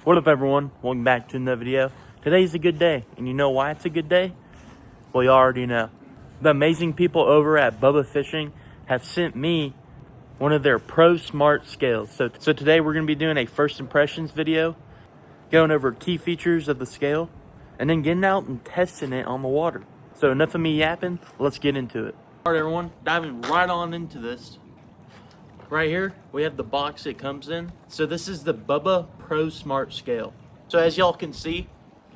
What up, everyone? Welcome back to another video. Today's a good day, and you know why it's a good day? Well, you already know. The amazing people over at Bubba Fishing have sent me one of their Pro Smart scales. So today we're going to be doing a first impressions video, going over key features of the scale, and then getting out and testing it on the water. So enough of me yapping, let's get into it. All right, everyone, diving right on into this. Right here, we have the box it comes in. So this is the Bubba Pro Smart scale. So as y'all can see,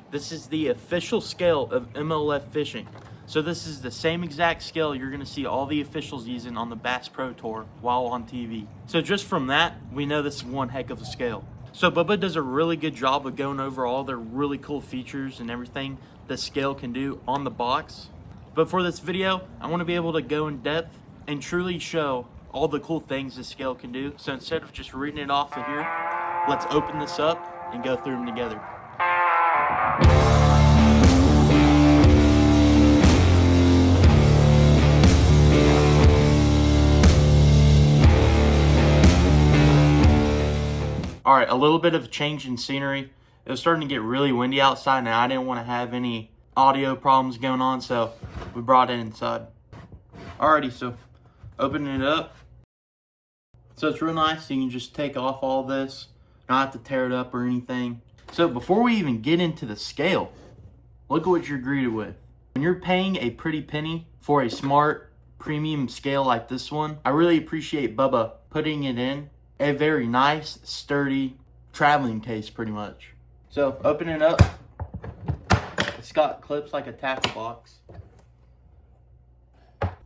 this is the official scale of Evolv Fishing. So this is the same exact scale you're gonna see all the officials using on the Bass Pro Tour while on TV. So just from that, we know this is one heck of a scale. So Bubba does a really good job of going over all their really cool features and everything the scale can do on the box. But for this video, I wanna be able to go in depth and truly show all the cool things this scale can do. So instead of just reading it off of here, let's open this up and go through them together. All right, a little bit of change in scenery. It was starting to get really windy outside and I didn't want to have any audio problems going on, so we brought it inside. Alrighty, so opening it up. So it's real nice. You can just take off all this, not have to tear it up or anything. So before we even get into the scale, look at what you're greeted with. When you're paying a pretty penny for a smart premium scale like this one, I really appreciate Bubba putting it in a very nice, sturdy traveling case pretty much. So open it up. It's got clips like a tackle box.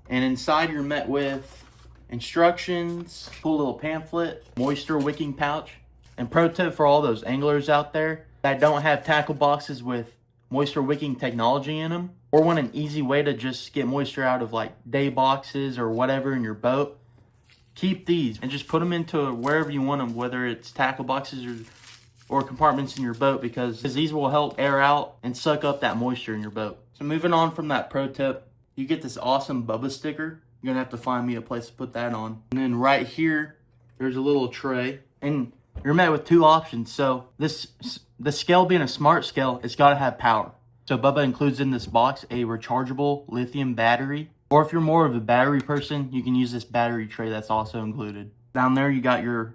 And inside you're met with instructions, cool little pamphlet, moisture wicking pouch. And pro tip for all those anglers out there that don't have tackle boxes with moisture wicking technology in them, or want an easy way to just get moisture out of like day boxes or whatever in your boat, keep these and just put them into wherever you want them, whether it's tackle boxes or compartments in your boat, because these will help air out and suck up that moisture in your boat. So moving on from that pro tip, you get this awesome Bubba sticker. You're gonna have to find me a place to put that on. And then right here, there's a little tray, and you're met with two options. So the scale being a smart scale, it's gotta have power. So Bubba includes in this box a rechargeable lithium battery, or if you're more of a battery person, you can use this battery tray that's also included. Down there, you got your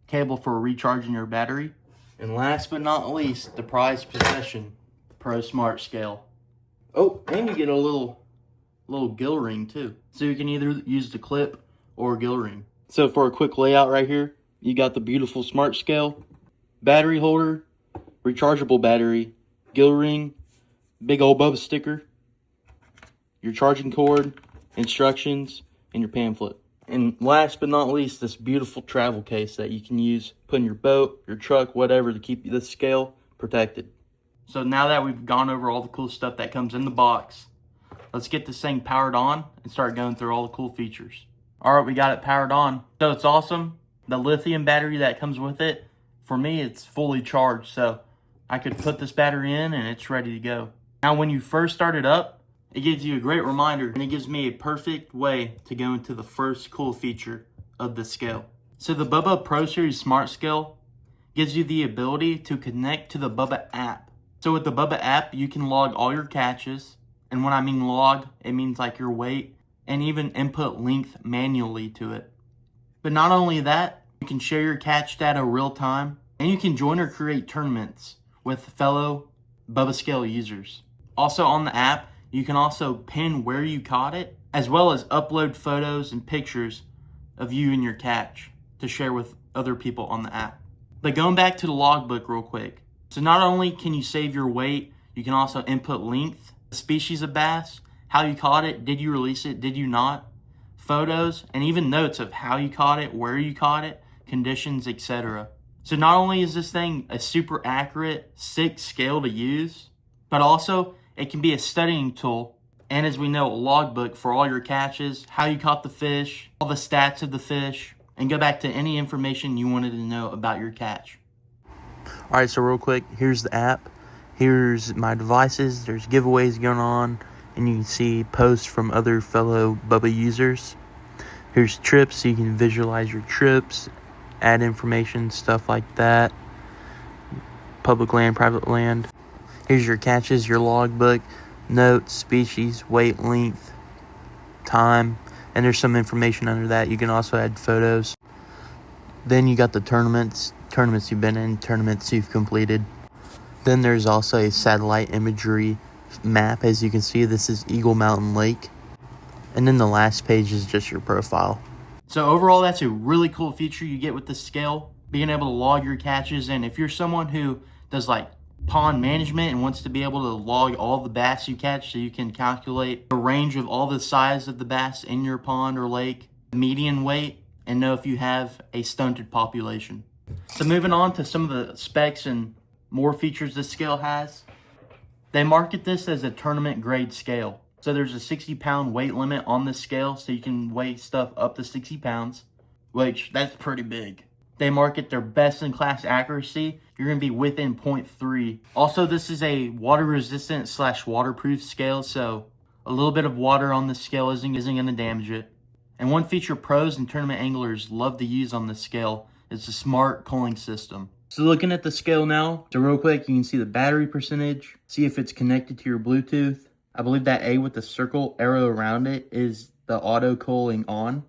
cable for recharging your battery. And last but not least, the prized possession, Pro Smart scale. Oh, and you get a little gill ring too. So you can either use the clip or gill ring. So for a quick layout right here, you got the beautiful smart scale, battery holder, rechargeable battery, gill ring, big old Bubba sticker, your charging cord, instructions, and your pamphlet. And last but not least, this beautiful travel case that you can use, put in your boat, your truck, whatever, to keep this scale protected. So now that we've gone over all the cool stuff that comes in the box, let's get this thing powered on and start going through all the cool features. All right, we got it powered on. So it's awesome. The lithium battery that comes with it, for me, it's fully charged. So I could put this battery in and it's ready to go. Now, when you first start it up, it gives you a great reminder, and it gives me a perfect way to go into the first cool feature of the scale. So the Bubba Pro Series Smart Scale gives you the ability to connect to the Bubba app. So with the Bubba app, you can log all your catches. And when I mean log, it means like your weight and even input length manually to it. But not only that, you can share your catch data real time, and you can join or create tournaments with fellow Bubba Scale users. Also on the app, you can also pin where you caught it, as well as upload photos and pictures of you and your catch to share with other people on the app. But going back to the logbook real quick. So not only can you save your weight, you can also input length, the species of bass, how you caught it, did you release it, did you not, photos, and even notes of how you caught it, where you caught it, conditions, etc. So not only is this thing a super accurate, sick scale to use, but also it can be a studying tool, and as we know, a logbook for all your catches, how you caught the fish, all the stats of the fish, and go back to any information you wanted to know about your catch. All right, so real quick, here's the app. Here's my devices. There's giveaways going on, and you can see posts from other fellow Bubba users. Here's trips, so you can visualize your trips, add information, stuff like that. public land, private land. Here's your catches, your logbook, notes, species, weight, length, time, and there's some information under that. You can also add photos. Then you got the tournaments you've been in, tournaments you've completed. Then there's also a satellite imagery map. As you can see, this is Eagle Mountain Lake. And then the last page is just your profile. So overall, that's a really cool feature you get with the scale, being able to log your catches. And if you're someone who does like pond management and wants to be able to log all the bass you catch, so you can calculate the range of all the size of the bass in your pond or lake, median weight, and know if you have a stunted population. So moving on to some of the specs and more features this scale has. They market this as a tournament grade scale. So there's a 60-pound weight limit on this scale, so you can weigh stuff up to 60 pounds, which that's pretty big. They market their best-in-class accuracy. You're going to be within 0.3. Also, this is a water-resistant / waterproof scale, so a little bit of water on this scale isn't going to damage it. And one feature pros and tournament anglers love to use on this scale is the smart culling system. So looking at the scale now, so real quick, you can see the battery percentage, see if it's connected to your Bluetooth. I believe that A with the circle arrow around it is the auto culling on.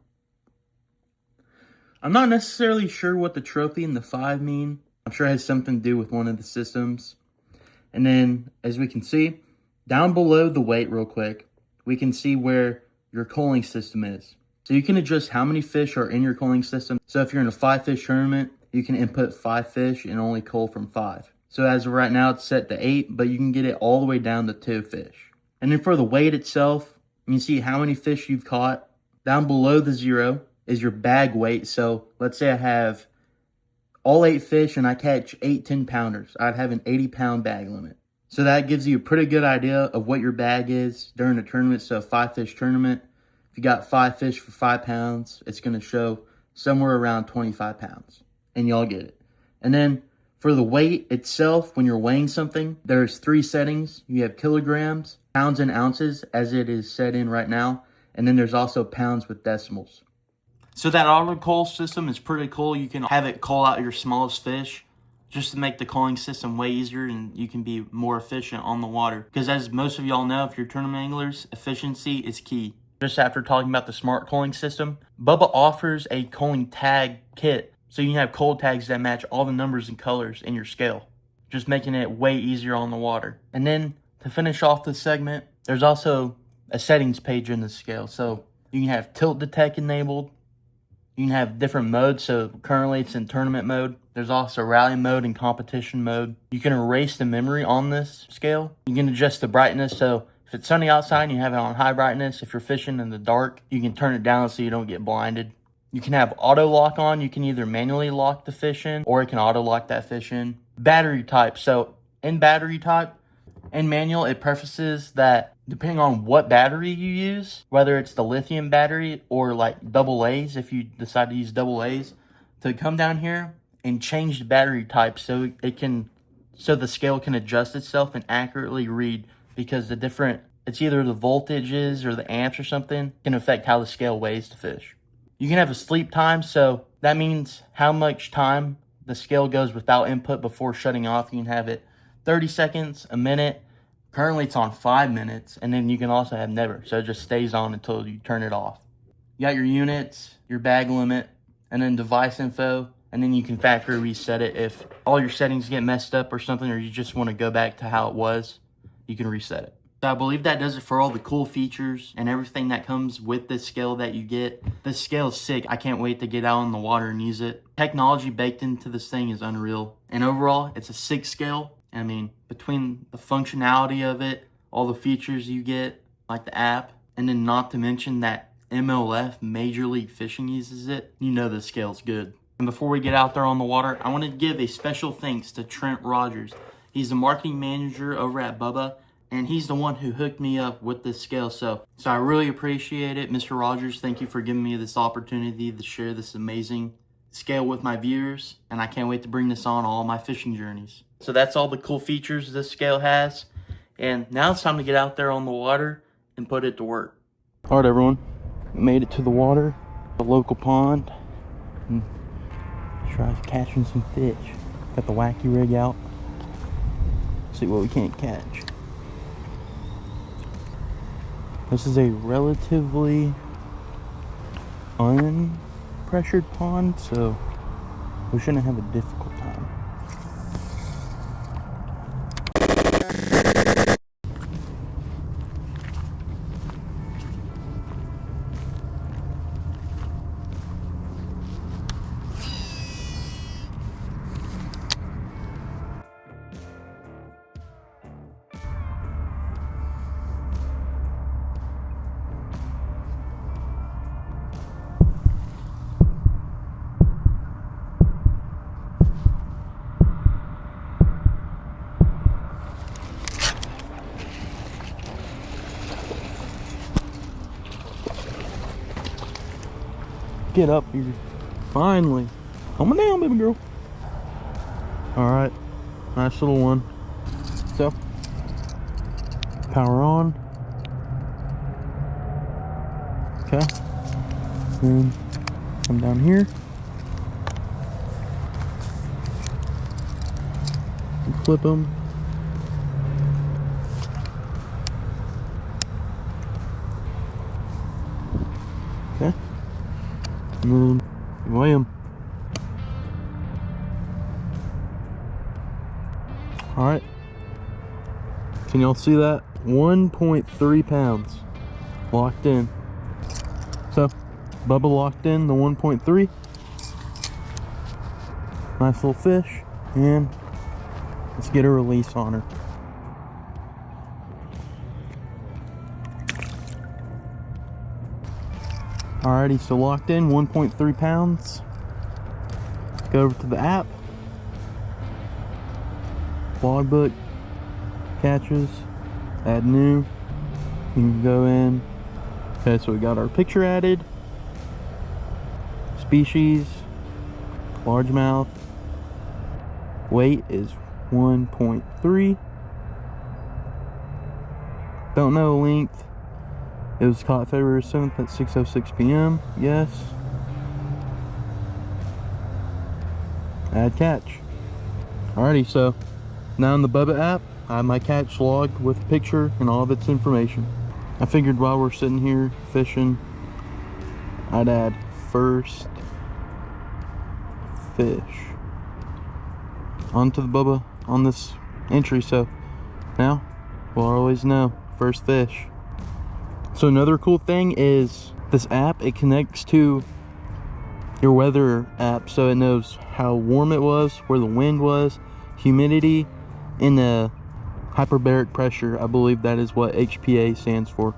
I'm not necessarily sure what the trophy and the 5 mean. I'm sure it has something to do with one of the systems. And then, as we can see, down below the weight real quick, we can see where your culling system is. So you can adjust how many fish are in your culling system. So if you're in a 5-fish tournament, you can input 5 fish and only cull from 5. So as of right now, it's set to 8, but you can get it all the way down to 2 fish. And then for the weight itself, you can see how many fish you've caught. Down below the 0 is your bag weight. So let's say I have all 8 fish and I catch 8 10-pounders. I'd have an 80-pound bag limit. So that gives you a pretty good idea of what your bag is during a tournament. So a 5-fish tournament, if you got 5 fish for 5 pounds, it's going to show somewhere around 25 pounds. And y'all get it. And then for the weight itself, when you're weighing something, there's 3 settings. You have kilograms, pounds and ounces, as it is set in right now. And then there's also pounds with decimals. So that auto cull system is pretty cool. You can have it cull out your smallest fish just to make the culling system way easier, and you can be more efficient on the water. Because as most of y'all know, if you're tournament anglers, efficiency is key. Just after talking about the smart culling system, Bubba offers a culling tag kit. So you can have cull tags that match all the numbers and colors in your scale, just making it way easier on the water. And then to finish off this segment, there's also a settings page in the scale. So you can have tilt detect enabled. You can have different modes. So currently it's in tournament mode. There's also rally mode and competition mode. You can erase the memory on this scale. You can adjust the brightness. So if it's sunny outside and you have it on high brightness, if you're fishing in the dark, you can turn it down so you don't get blinded. You can have auto lock on. You can either manually lock the fish in or it can auto lock that fish in. Battery type. So in battery type, in manual, it prefaces that depending on what battery you use, whether it's the lithium battery or like double A's, if you decide to use double A's, to come down here and change the battery type so the scale can adjust itself and accurately read, because it's either the voltages or the amps or something can affect how the scale weighs the fish. You can have a sleep time, so that means how much time the scale goes without input before shutting off. You can have it 30 seconds, a minute. Currently it's on 5 minutes, and then you can also have never, so it just stays on until you turn it off. You got your units, your bag limit, and then device info, and then you can factory reset it. If all your settings get messed up or something, or you just want to go back to how it was, you can reset it. So I believe that does it for all the cool features and everything that comes with this scale that you get. This scale is sick. I can't wait to get out in the water and use it. Technology baked into this thing is unreal. And overall, it's a sick scale. I mean, between the functionality of it, all the features you get, like the app, and then not to mention that MLF, Major League Fishing, uses it, you know this scale's good. And before we get out there on the water, I want to give a special thanks to Trent Rogers. He's the marketing manager over at Bubba, and he's the one who hooked me up with this scale. So I really appreciate it. Mr. Rogers, thank you for giving me this opportunity to share this amazing scale with my viewers, and I can't wait to bring this on all my fishing journeys. So that's all the cool features this scale has, and now it's time to get out there on the water and put it to work. All right, everyone, made it to the water, the local pond, and try catching some fish. Got the wacky rig out. see what we can't catch. This is a relatively unpressured pond, so we shouldn't have a difficult time. Get up here. Finally. Come on down, baby girl. Alright. Nice little one. So, power on. Okay. Then come down here. And flip them. Okay. And then weigh them. Alright. Can y'all see that? 1.3 pounds locked in. So, Bubba locked in the 1.3. Nice little fish. And let's get a release on her. Alrighty, so locked in 1.3 pounds. Go over to the app. Logbook, catches, add new. You can go in. Okay, so we got our picture added. Species, largemouth. Weight is 1.3. Don't know length. It was caught February 7th at 6:06 p.m. Yes. Add catch. Alrighty, so now in the Bubba app, I have my catch logged with a picture and all of its information. I figured while we're sitting here fishing, I'd add first fish onto the Bubba on this entry, so now we'll always know first fish. So another cool thing is this app, it connects to your weather app, so it knows how warm it was, where the wind was, humidity, and the hyperbaric pressure. I believe that is what HPA stands for.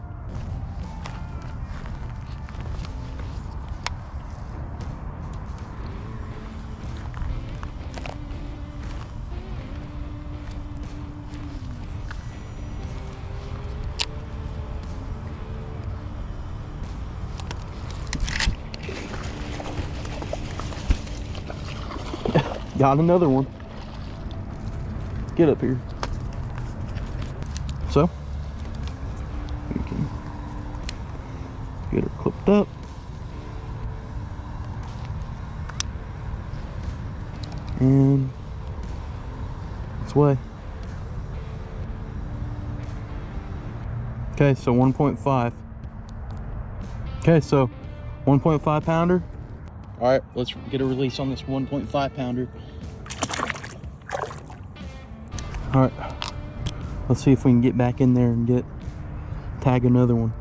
Got another one. Get up here. So, we can get her clipped up. And let's weigh. Okay, so 1.5. Okay, so 1.5 pounder. All right, let's get a release on this 1.5 pounder. All right, let's see if we can get back in there and tag another one.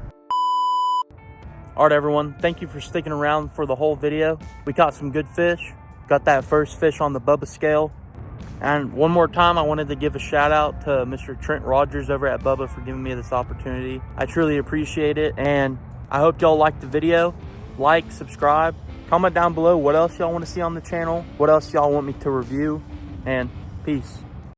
All right, everyone, thank you for sticking around for the whole video. We caught some good fish. Got that first fish on the Bubba scale. And one more time, I wanted to give a shout out to Mr. Trent Rogers over at Bubba for giving me this opportunity. I truly appreciate it, and I hope y'all liked the video. Like, subscribe, comment down below what else y'all want to see on the channel, what else y'all want me to review, and peace.